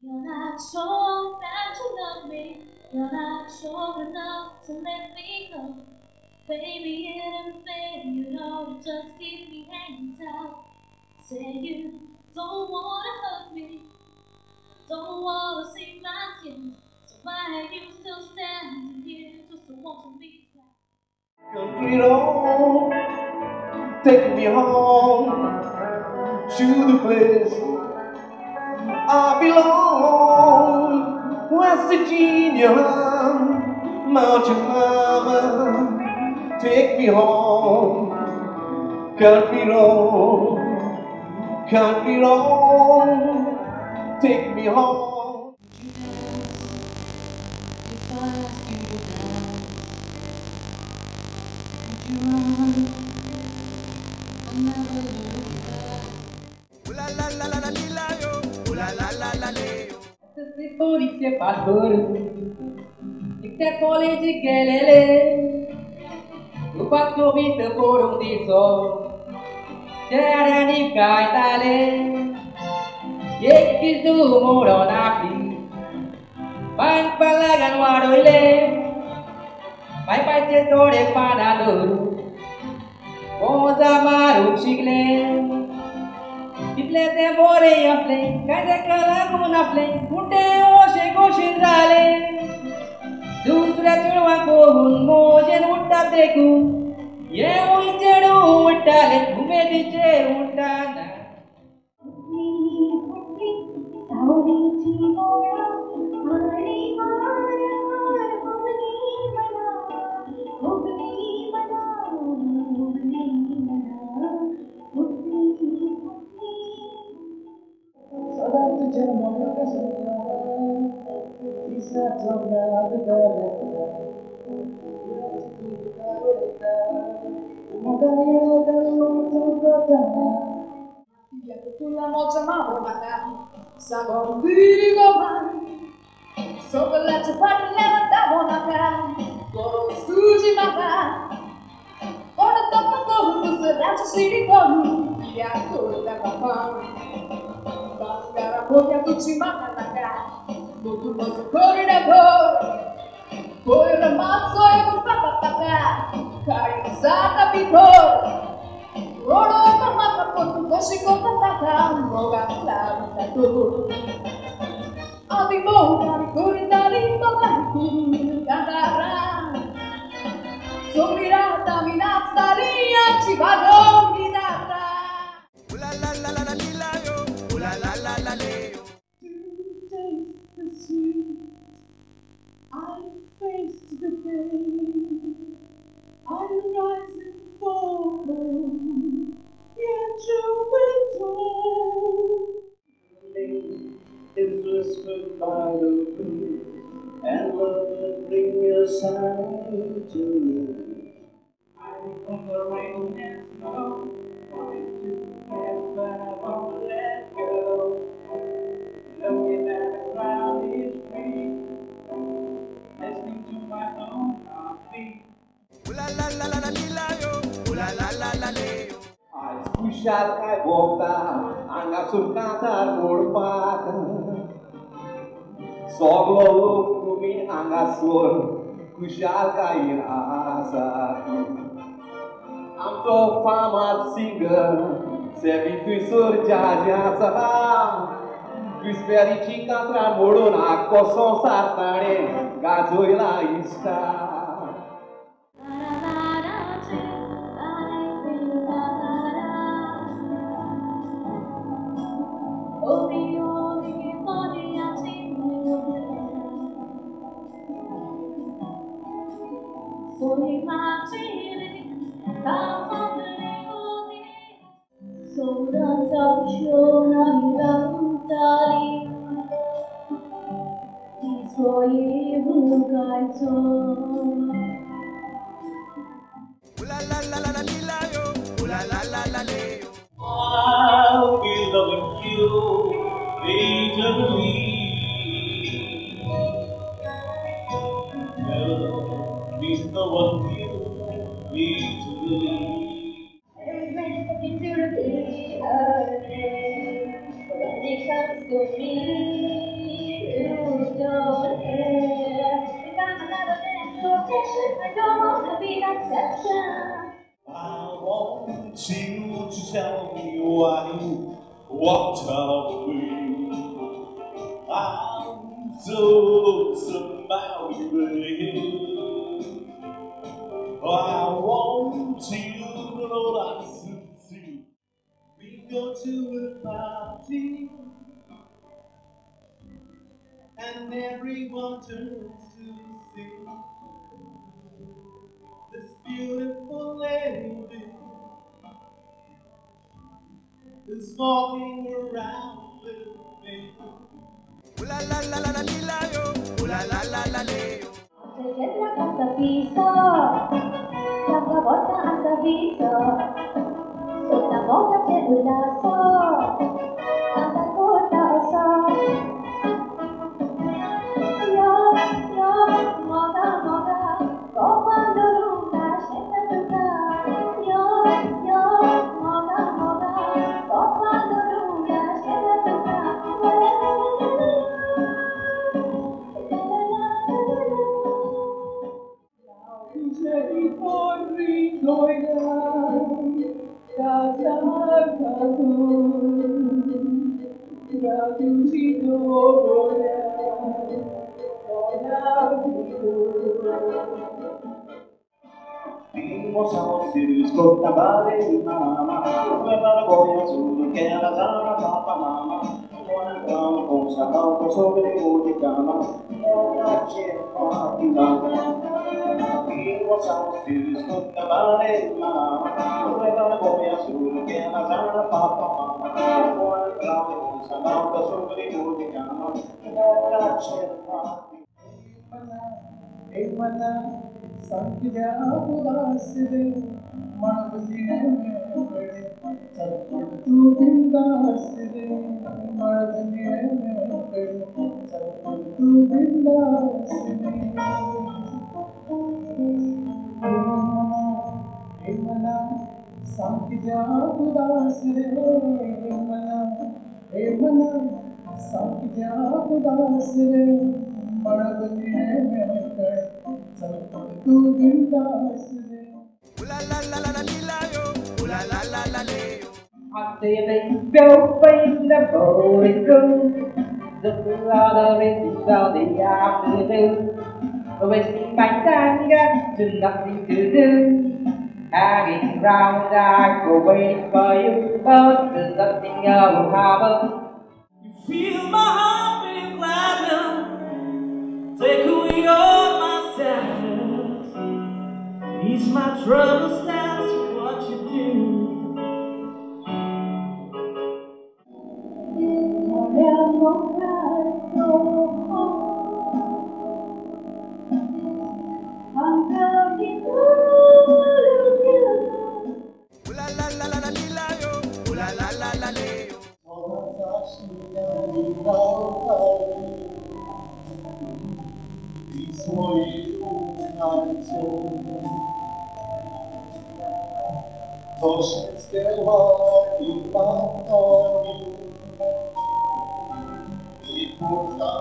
You're not sure that you love me. You're not sure enough to let me go. Baby, it ain't fair. You know, you just keep me hanging tight. Say you don't wanna hurt me, don't wanna see my tears. So why are you still standing here just to want me back? Country road, take me home to the place I belong. West Virginia, Mountain Mama, take me home. Country road, take me home. If I ask you to dance, would you run and never look back? Ooh la la la la la la yo, ooh la la la la yo. Se polizia pastor, che college che le, tu quattro vite por un diso, c'era di caitale, e chi tu moro napi, pan palagan waroile, pai cetore panado, cosa maru chigle. Iplete bore yafle, kaide kala gunafle, kunte oshe koshin zale. Dusra chulwa ko hun mojen utta deku, ye unchedu uttale, ume diche uttana. Saudi chimora, mari mara, hubni mana, hubni mana, hubni mana, hubni. Sulla moccia mamma sabon bigoman Sokola cepat lewat tabonakan Gorong suji makan Ora tapa kohun Seratus siri kohun Dia kurda kapang Bangara boya kuci makan nakan Buku masuk korida kor Koyo ramat soya berpapa-papa Kain sata pikor Rodo kamaka pun kosi kota takam Moga lalu tatu Abi mo kami kurin dari tokanku Kantara Sumira taminat staria Cibadong gitara Ula la la la la lila yo, ula la la la le yo. To taste the sweet, I faced the pain. I rise and fall, yet you will told. Is whispered by the breeze, and love will bring your side to me. I from the rain and snow Wanted to have but I won't let go Looking at the cloudy street Listening to my own heartbeat Ula la la la la lila yo, ula la la la le yo. Ai puxar cai volta, anga surcata morpata. Solo louco me anga sur, puxar cai rasa. I'm so famous singer, serve tu surja jasa. Tu espere te encontrar moro na coção satane, gazoila está. So imagine how so that's how show It's for you guys Ula la la la la lila yo, ula la la la le yo. I'll be loving you eternally. Love means no one will be to me. Every minute I can do to be a day. But when it comes to me, you don't care. If I'm another man's protection, I don't want to be an exception. I want you to tell me why you walked away. I'm so lonesome about you, baby. I want you to know that since we go to a party and everyone turns to see this beautiful lady is walking around with me. Ula la la la la lila yo, ula la la la le yo. Ternyata rasa bisa, tanpa bosan asa bisa. Sudah mau dapat udasa, tanpa kota usah. Moga moga, kau pandang nasib terbuka. Moga moga, kau pandang nasib terbuka. Jadi pori goyang Dasar kabun Ratu sido goyang Goyang Vimos a los circos con tambales y mamá, fue para Goya azul que a la sala papa mamá, con el tramo con zapato sobre de cama, una chefa final. Vimos a los circos con tambales y mamá, fue para Goya azul que a la sala papa mamá, con el Mana sankhya udasre mandiye bade sattu bindasre mandiye bade sattu bindasre mana sankhya udasre mana sankhya udasre mandiye bade sattu bindasre. Ooh la la la la la la yo. Ooh la la la la la yo. Hạt tiền phiêu phình đã bầu lên cưng giấc mơ đã về thì sao để áp từ từ về xin bánh tan gác chừng đặt thì từ từ hanging round I go waiting for you but there's nothing else will happen. You feel my heart beat loud now. Take away all my sadness. Ease my troubles, that's what you do. I am not right no more. I'm coming through you. Ooh la la la la la yo. Ooh la la la la yo. To wszystkie łaki pantoni I kurczą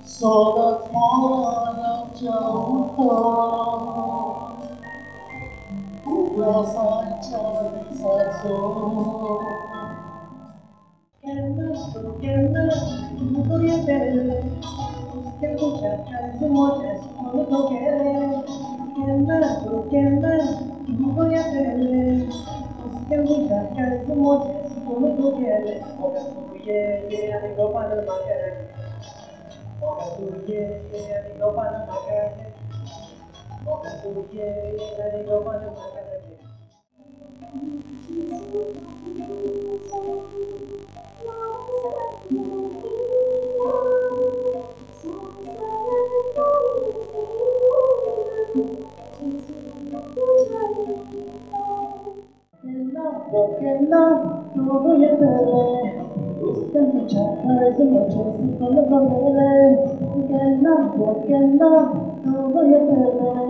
Soda twoja na ciało Ugrasajcie sercu Voy a perder, que muchas caras de mujeres cuando no quieren, voy a perder, que muchas caras de mujeres cuando no quieren, porque tú llegas a mi copa de maquillaje, porque tú llegas a mi copa de maquillaje, porque tú llegas a mi copa de maquillaje. Porque no, no voy a perder. Busca muchas caras de muchas y con lo que no, porque no voy a perder.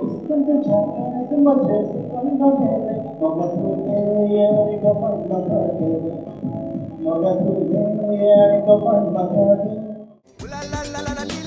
Busca muchas caras de muchas y con lo que no me pude ir con lo que no me pude ir con lo que Ooh la la la la la